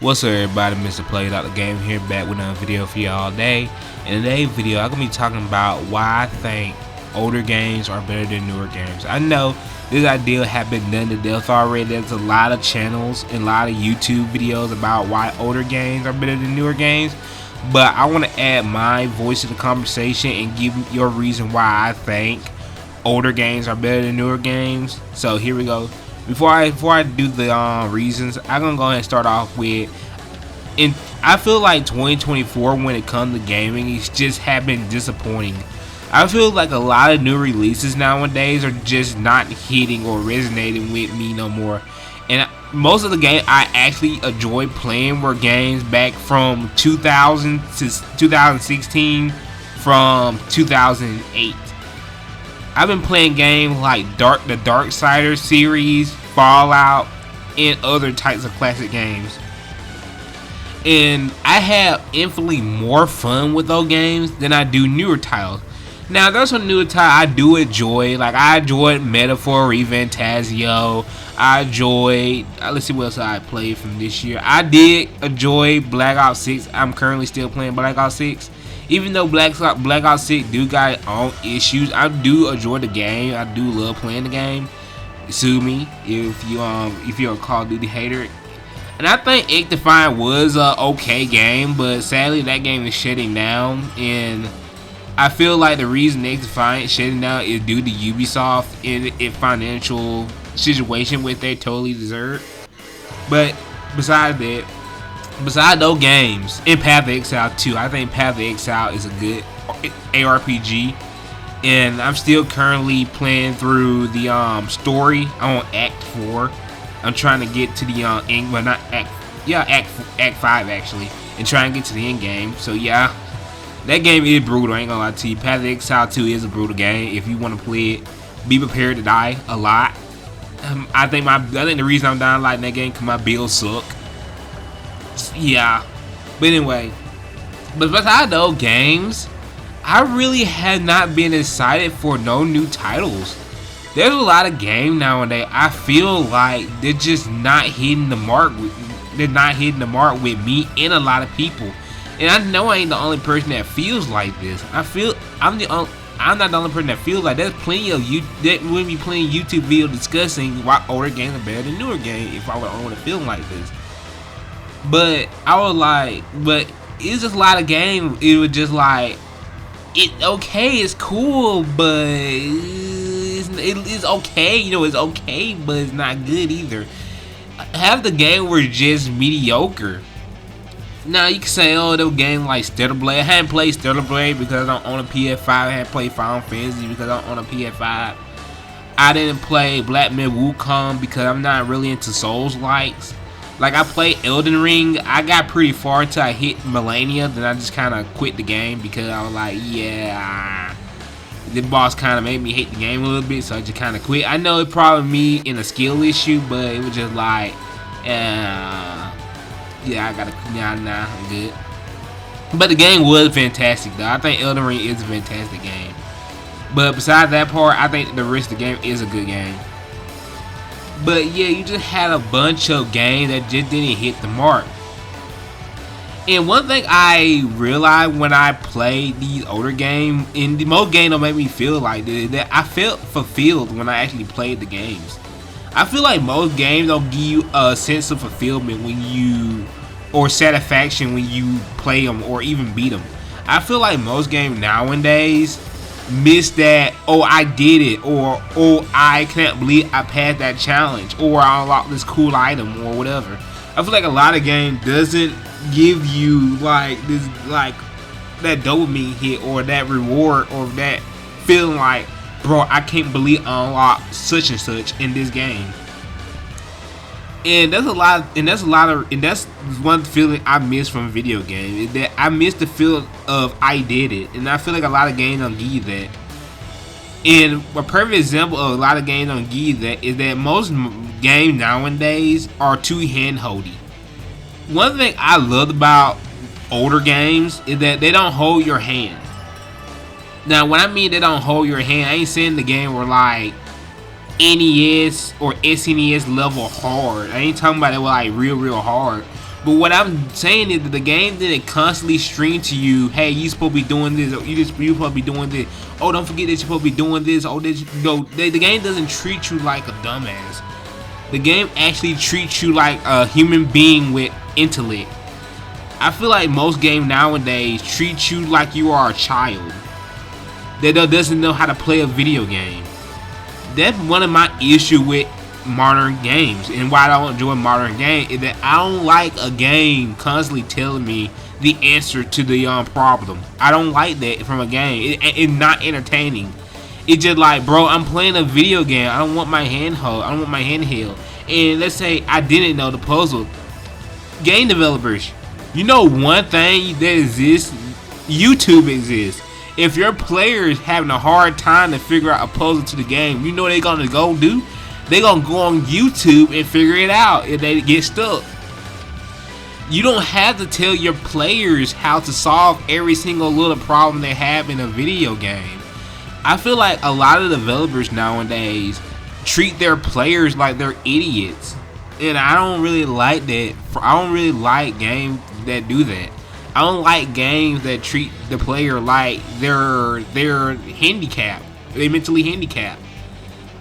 What's up, everybody? Mr. Play Out the Game here, back with another video for y'all today. In today's video, I'm gonna be talking about why I think older games are better than newer games. I know this idea has been done to death already. There's a lot of channels and a lot of YouTube videos about why older games are better than newer games, but I want to add my voice to the conversation and give your reason why I think older games are better than newer games. So here we go. Before I do the reasons, I'm gonna go ahead and start off with, I feel like 2024 when it comes to gaming, it's just have been disappointing. I feel like a lot of new releases nowadays are just not hitting or resonating with me no more. And most of the games I actually enjoyed playing were games back from 2000 to 2016, from 2008. I've been playing games like the Darksiders series, Fallout, and other types of classic games. And I have infinitely more fun with those games than I do newer titles. Now, there's some newer titles I do enjoy. Like, I enjoyed Metaphor Revantasio. I enjoyed, let's see what else I played from this year. I did enjoy Black Ops 6. I'm currently still playing Black Ops 6. Even though Black Ops 6 do got its own issues, I do enjoy the game. I do love playing the game. Sue me if you're a Call of Duty hater. And I think XDefiant was a okay game, but sadly that game is shutting down. And I feel like the reason XDefiant is shutting down is due to Ubisoft and its financial situation, which they totally deserve. But besides those games, and Path of Exile 2, I think Path of Exile is a good ARPG, and I'm still currently playing through the story. I'm on Act 4. I'm trying to get to the Act 5 actually, and try and get to the end game. So yeah, that game is brutal. I ain't gonna lie to you. Path of Exile 2 is a brutal game. If you want to play it, be prepared to die a lot. I think the reason I'm dying a lot in that game because my builds suck. Yeah, but anyway, but besides those games, I really have not been excited for no new titles. There's a lot of games nowadays I feel like they're just not hitting the mark with me and a lot of people. And I know I ain't the only person that feels like this. I'm not the only person that feels like there's plenty of you that would be playing YouTube videos discussing why older games are better than newer games if I were only feeling like this. But I was like, but it's just a lot of games. It was just like, it's cool, but it's okay. You know, it's okay, but it's not good either. Half the game were just mediocre. Now you can say, oh, those games like Stellar Blade. I hadn't played Stellar Blade because I don't own a PS5. I hadn't played Final Fantasy because I don't own a PS5. I didn't play Black Myth Wukong because I'm not really into Souls likes. Like, I played Elden Ring. I got pretty far until I hit Millennia. Then I just kind of quit the game because I was like, yeah, the boss kind of made me hate the game a little bit. So I just kind of quit. I know it probably me in a skill issue, but it was just like, yeah, I'm good. But the game was fantastic, though. I think Elden Ring is a fantastic game. But besides that part, I think the rest of the game is a good game. But yeah, you just had a bunch of games that just didn't hit the mark. And one thing I realized when I played these older games, and most games don't make me feel like this, that I felt fulfilled when I actually played the games. I feel like most games don't give you a sense of fulfillment or satisfaction when you play them or even beat them. I feel like most games nowadays miss that, oh, I did it, or oh, I can't believe I passed that challenge, or I unlocked this cool item, or whatever. I feel like a lot of games doesn't give you like this, like that dopamine hit or that reward or that feeling like, bro, I can't believe I unlocked such and such in this game. And that's one feeling I miss from video games, is that I miss the feel of I did it, and I feel like a lot of games don't give you that. And a perfect example of a lot of games don't give you that is that most games nowadays are too hand-holdy. One thing I love about older games is that they don't hold your hand. Now, when I mean they don't hold your hand, I ain't saying the game were like NES or SNES level hard. I ain't talking about it like real hard. But what I'm saying is that the game didn't constantly stream to you, hey, you supposed to be doing this, or you supposed to be doing this. Oh, don't forget that you're supposed to be doing this. Oh, this, the game doesn't treat you like a dumbass. The game actually treats you like a human being with intellect. I feel like most games nowadays treat you like you are a child that doesn't know how to play a video game. That's one of my issues with modern games, and why I don't enjoy modern games is that I don't like a game constantly telling me the answer to the problem. I don't like that from a game. It's not entertaining. It's just like, bro, I'm playing a video game. I don't want my handheld. I don't want my handheld. And let's say I didn't know the puzzle. Game developers, you know one thing that exists? YouTube exists. If your players having a hard time to figure out a puzzle to the game, you know what they're gonna go do? They're gonna go on YouTube and figure it out if they get stuck. You don't have to tell your players how to solve every single little problem they have in a video game. I feel like a lot of developers nowadays treat their players like they're idiots, and I don't really like that. I don't really like games that do that. I don't like games that treat the player like they're handicapped. They're mentally handicapped.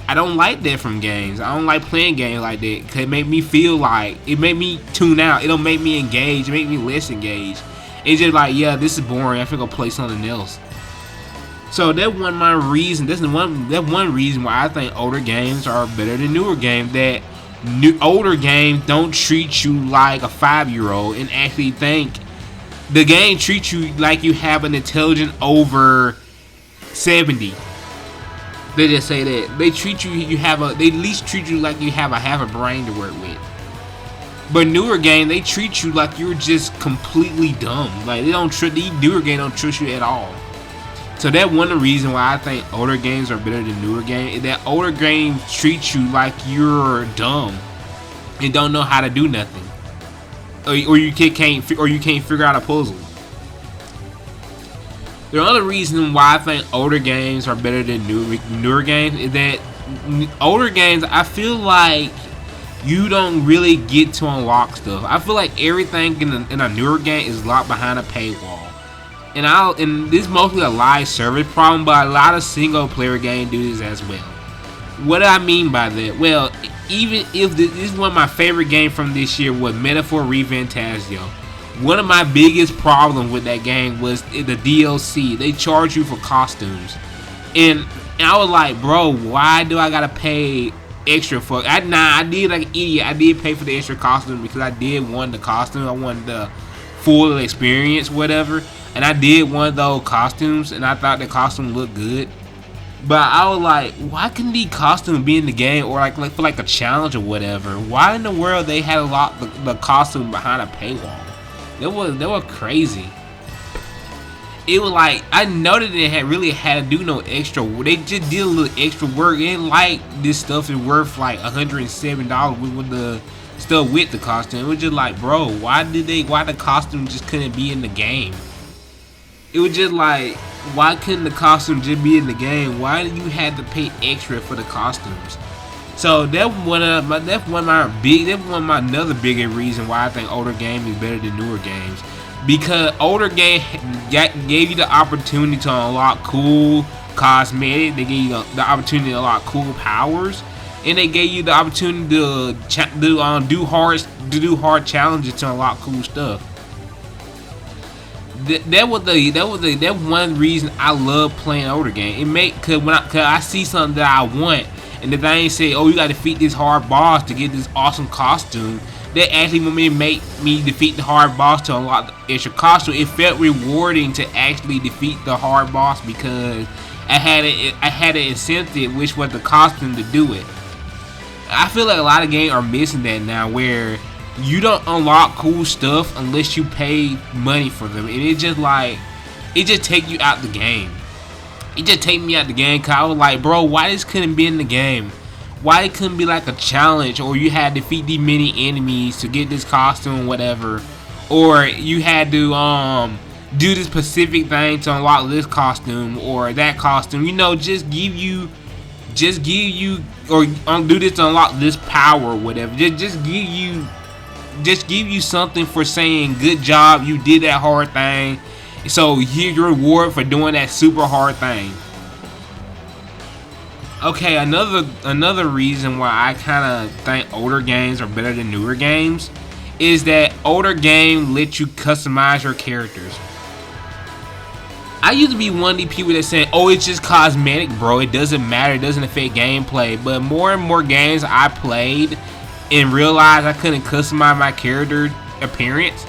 I don't like that from games. I don't like playing games like that, because it make me feel like, it make me tune out. It don't make me engage. It make me less engaged. It's just like, yeah, this is boring. I think I'll play something else. So that one my reason. That's one reason why I think older games are better than newer games. That older games don't treat you like a 5-year-old and actually think. The game treats you like you have an intelligence over 70. They just say that. They treat you, they at least treat you like you have a half a brain to work with. But newer game, they treat you like you're just completely dumb. Like these newer games don't trust you at all. So that one of the reason why I think older games are better than newer games is that older games treat you like you're dumb and don't know how to do nothing. Or you can't figure out a puzzle. The other reason why I think older games are better than newer games is that older games, I feel like you don't really get to unlock stuff. I feel like everything in a newer game is locked behind a paywall. And this is mostly a live service problem, but a lot of single player games do this as well. What do I mean by that? Well, even if this is one of my favorite games from this year was Metaphor ReFantazio. One of my biggest problems with that game was the DLC. They charge you for costumes, and I was like, bro, why do I gotta pay extra for? I did like an idiot. I did pay for the extra costume because I did want the costume. I wanted the full experience, whatever. And I did one of those costumes, and I thought the costume looked good. But I was like, why couldn't the costume be in the game, or like for like a challenge or whatever? Why in the world they had a lot the costume behind a paywall? They were crazy. It was like, I know that they really had to do no extra. They just did a little extra work. It ain't like this stuff is worth like $107 with the stuff with the costume. It was just like, bro, why the costume just couldn't be in the game? It was just like, why couldn't the costume just be in the game? Why did you have to pay extra for the costumes? So that's one of my another bigger reason why I think older games is better than newer games. Because older games gave you the opportunity to unlock cool cosmetics. They gave you the opportunity to unlock cool powers, and they gave you the opportunity to do hard challenges to unlock cool stuff. That one reason I love playing older game. Cause I see something that I want, and if they ain't say, oh, you gotta defeat this hard boss to get this awesome costume, they actually want me to make me defeat the hard boss to unlock the extra costume. It felt rewarding to actually defeat the hard boss because I had an incentive, which was the costume, to do it. I feel like a lot of games are missing that now, where you don't unlock cool stuff unless you pay money for them, and it just take you out the game. It just take me out the game, cause I was like, bro, why this couldn't be in the game? Why it couldn't be like a challenge, or you had to defeat these many enemies to get this costume, whatever, or you had to do this specific thing to unlock this costume or that costume. You know, just give you or do this to unlock this power or whatever. Just give you just give you something for saying good job, you did that hard thing. So here's your reward for doing that super hard thing. Okay, another reason why I kind of think older games are better than newer games is that older games let you customize your characters. I used to be one of the people that said, oh, it's just cosmetic, bro, it doesn't matter, it doesn't affect gameplay. But more and more games I played and realized I couldn't customize my character appearance,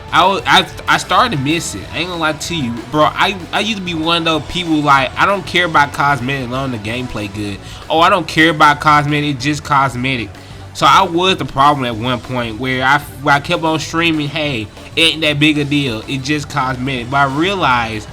I started to miss it. I ain't gonna lie to you, bro. I used to be one of those people like, I don't care about cosmetic as long as the gameplay good. Oh, I don't care about cosmetic, it's just cosmetic. So I was the problem at one point where I kept on streaming, hey, it ain't that big a deal, it's just cosmetic. But I realized,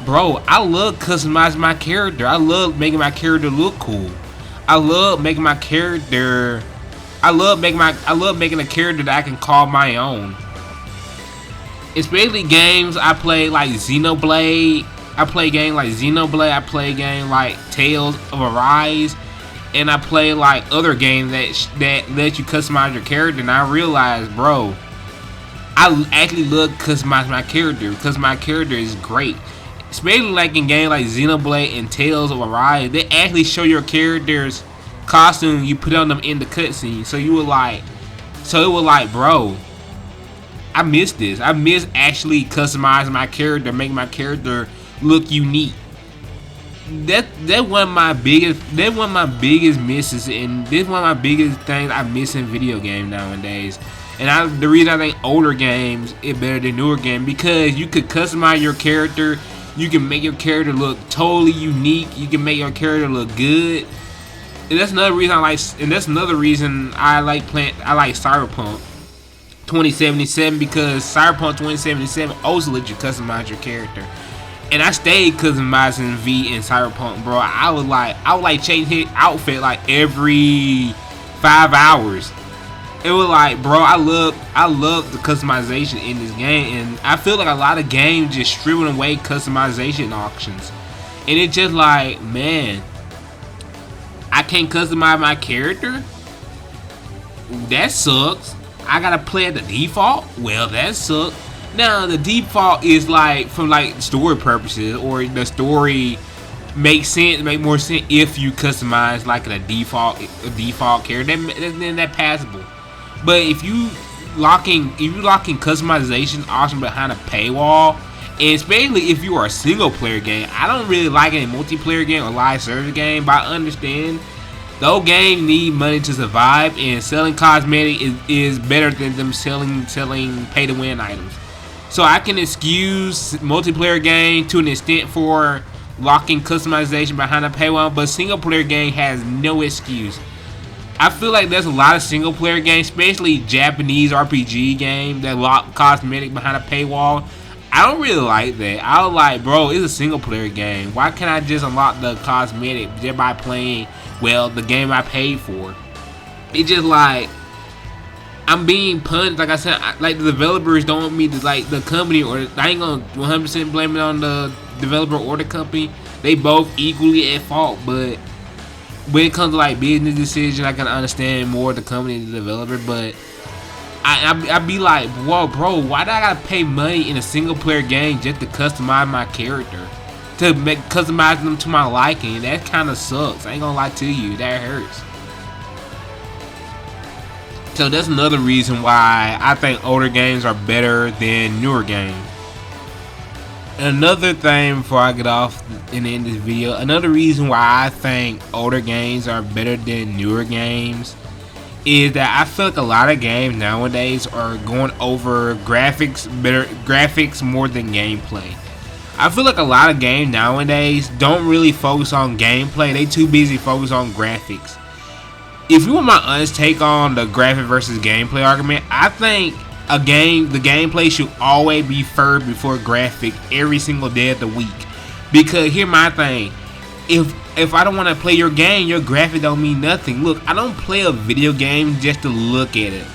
bro, I love customizing my character. I love making my character look cool. I love making my character. I love making a character that I can call my own. Especially games I play like Xenoblade. I play games like Xenoblade. I play games like Tales of Arise, and I play like other games that let you customize your character. And I realized, bro, I actually love customizing my character because my character is great. Especially like in games like Xenoblade and Tales of Arise, they actually show your character's costume you put on them in the cutscene. So it was like, bro, I miss this. I miss actually customizing my character, making my character look unique. That one of my biggest misses, and this one of my biggest things I miss in video games nowadays. And the reason I think older games is better than newer games, because you could customize your character. You can make your character look totally unique. You can make your character look good. And that's another reason I like Cyberpunk 2077, because Cyberpunk 2077 also lets you customize your character. And I stayed customizing V in Cyberpunk, bro. I would like change his outfit like every 5 hours. It was like, bro, I love the customization in this game, and I feel like a lot of games just stripping away customization options. And it's just like, man, I can't customize my character? That sucks. I gotta play at the default? Well, that sucks. Now, the default is like from like story purposes, or the story make more sense if you customize like a default character. Then that's passable. But if you locking customization option behind a paywall, and especially if you are a single player game, I don't really like any multiplayer game or live service game. But I understand those games need money to survive, and selling cosmetic is better than them selling pay to win items. So I can excuse multiplayer game to an extent for locking customization behind a paywall, but single player game has no excuse. I feel like there's a lot of single player games, especially Japanese RPG games, that lock cosmetic behind a paywall. I don't really like that. I was like, bro, it's a single player game. Why can't I just unlock the cosmetic just by playing, well, the game I paid for? It's just like, I'm being punished. Like I said, like the developers don't want me to, like the company, or I ain't gonna 100% blame it on the developer or the company. They both equally at fault, but when it comes to like business decisions, I can understand more the company and the developer. But I be like, whoa, bro, why do I gotta pay money in a single player game just to customize my character, to customize them to my liking? That kind of sucks. I ain't gonna lie to you, that hurts. So that's another reason why I think older games are better than newer games. Another thing before I get off and end this video, another reason why I think older games are better than newer games is that I feel like a lot of games nowadays are going over graphics more than gameplay. I feel like a lot of games nowadays don't really focus on gameplay. They too busy focused on graphics. If you want my honest take on the graphic versus gameplay argument, I think the gameplay should always be first before graphic every single day of the week. Because here's my thing, if I don't want to play your game, your graphic don't mean nothing. Look, I don't play a video game just to look at it.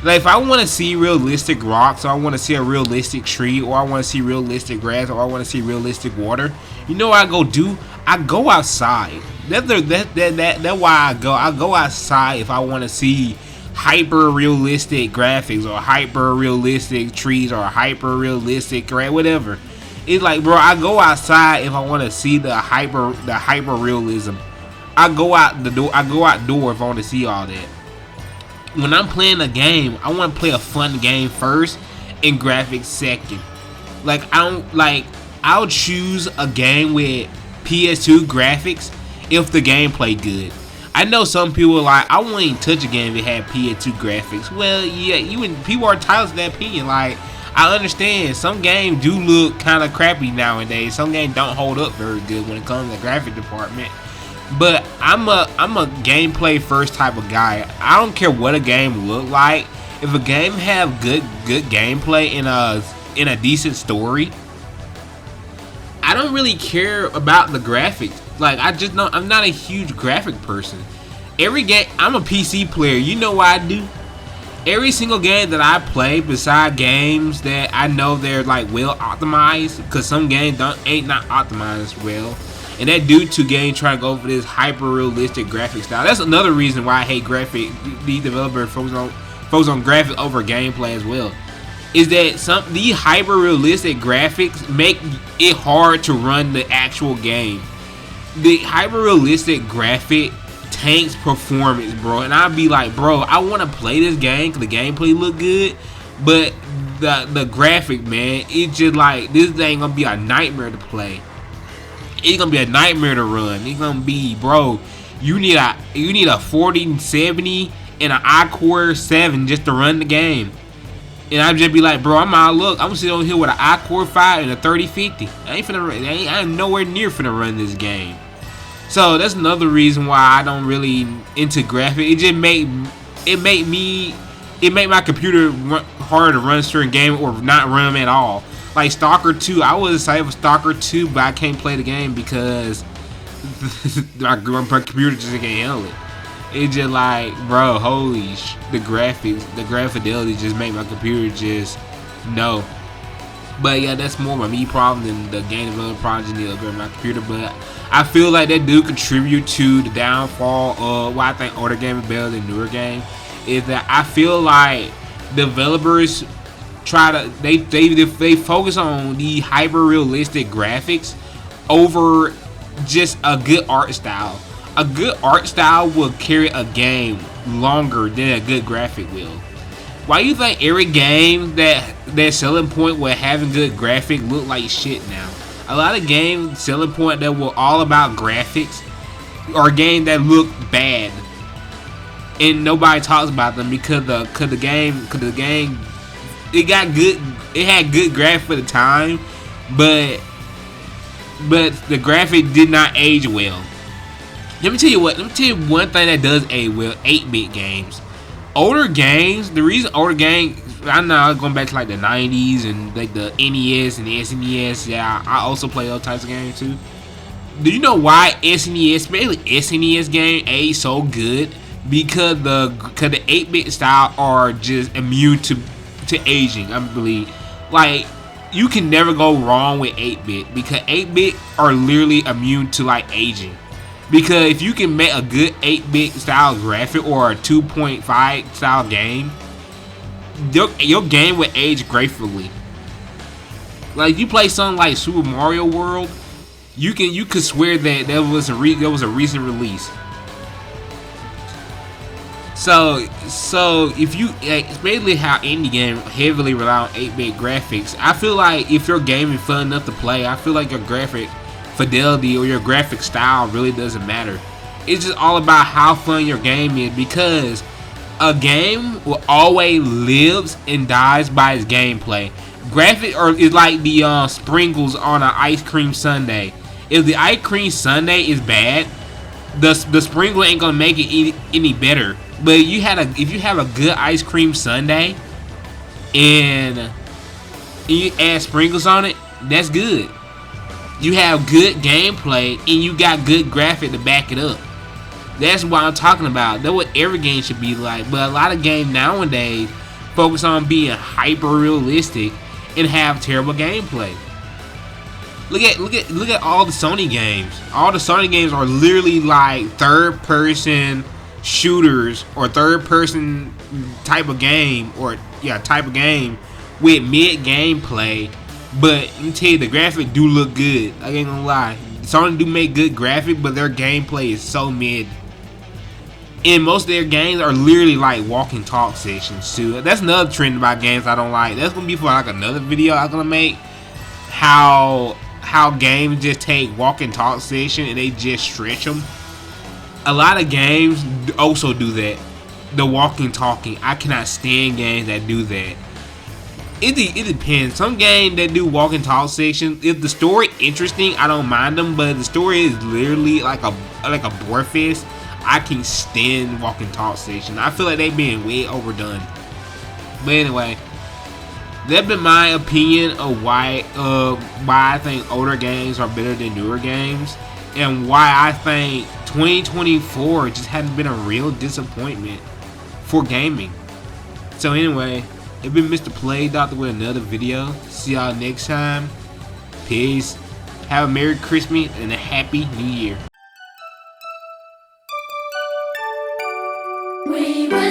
Like, if I want to see realistic rocks, or I want to see a realistic tree, or I want to see realistic grass, or I want to see realistic water, you know what I go do? I go outside. That's why I go outside if I want to see hyper realistic graphics or hyper realistic trees or hyper realistic whatever. It's like, bro, I go outside if I want to see the hyper realism. I go outdoor if I want to see all that. When I'm playing a game, I want to play a fun game first and graphics second. Like I'll choose a game with PS2 graphics if the gameplay good. I know some people are like, I won't even touch a game that had PS2 graphics. Well, yeah, people are entitled to that opinion. Like, I understand some games do look kind of crappy nowadays. Some games don't hold up very good when it comes to the graphic department. But I'm a gameplay first type of guy. I don't care what a game look like. If a game have good gameplay in a decent story, I don't really care about the graphics. Like, I'm not a huge graphic person. Every game, I'm a PC player. You know what I do? Every single game that I play, beside games that I know they're like well optimized, because some games ain't not optimized well, and that due to games trying to go for this hyper realistic graphic style. That's another reason why I hate the developer focus on graphics over gameplay as well. Is that these hyper realistic graphics make it hard to run the actual game. The hyper realistic graphic tanks performance, bro, and I'd be like, bro, I want to play this game because the gameplay look good, but the graphic, man, it's just like, this thing gonna be a nightmare to play. It's gonna be a nightmare to run. It's gonna be, bro, you need a 4070 and an iCore 7 just to run the game. And I'd just be like, bro, I'm sitting over here with an iCore 5 and a 3050. I ain't nowhere near finna run this game. So that's another reason why I don't really into graphics. It just make my computer harder to run certain games or not run them at all. Like Stalker 2, I was excited for Stalker 2, but I can't play the game because my computer just can't handle it. It's just like, bro, the graphic fidelity just make my computer just no. But yeah, that's more of a me problem than the game development project need to upgrade my computer. But I feel like that do contribute to the downfall of why I think older game is better than newer game. Is that I feel like developers they focus on the hyper realistic graphics over just a good art style. A good art style will carry a game longer than a good graphic will. Why you think every game that their selling point with having good graphic look like shit now? A lot of games selling point that were all about graphics are games that look bad, and nobody talks about them because the game it had good graphics for the time, but the graphic did not age well. Let me tell you one thing that does age well: 8-bit games. Older games, the reason older games, I know going back to like the 90s and like the NES and the SNES, yeah, I also play those types of games too. Do you know why SNES, especially SNES game, age so good? Because the 8-bit style are just immune to aging, I believe. Like, you can never go wrong with 8-bit because 8-bit are literally immune to like aging. Because if you can make a good 8-bit style graphic or a 2.5 style game, your game will age gracefully. Like, you play something like Super Mario World, you could swear that there was a recent release. So if you, especially how indie game heavily rely on 8-bit graphics, I feel like if your game is fun enough to play, I feel like your graphic fidelity or your graphic style really doesn't matter. It's just all about how fun your game is, because a game will always lives and dies by its gameplay. Graphic is like the sprinkles on an ice cream sundae. If the ice cream sundae is bad, the sprinkle ain't gonna make it any better. But if you have a good ice cream sundae and you add sprinkles on it, that's good. You have good gameplay and you got good graphic to back it up. That's what I'm talking about. That's what every game should be like. But a lot of games nowadays focus on being hyper realistic and have terrible gameplay. Look at all the Sony games. All the Sony games are literally like third person shooters or third person type of game, with mid gameplay. But let me tell you, the graphics do look good. I ain't gonna lie. Sony do make good graphics, but their gameplay is so mid. And most of their games are literally like walk and talk sessions too. That's another trend about games I don't like. That's gonna be for like another video I'm gonna make. How games just take walk and talk session and they just stretch them. A lot of games also do that. The walking talking. I cannot stand games that do that. It depends. Some games that do walk and talk sections, if the story interesting, I don't mind them. But if the story is literally like a bore fest, I can stand walk and talk section. I feel like they being way overdone. But anyway, that's been my opinion of why I think older games are better than newer games, and why I think 2024 just hasn't been a real disappointment for gaming. So anyway, it's been Mr. Play Doctor with another video. See y'all next time. Peace. Have a Merry Christmas and a Happy New Year. We will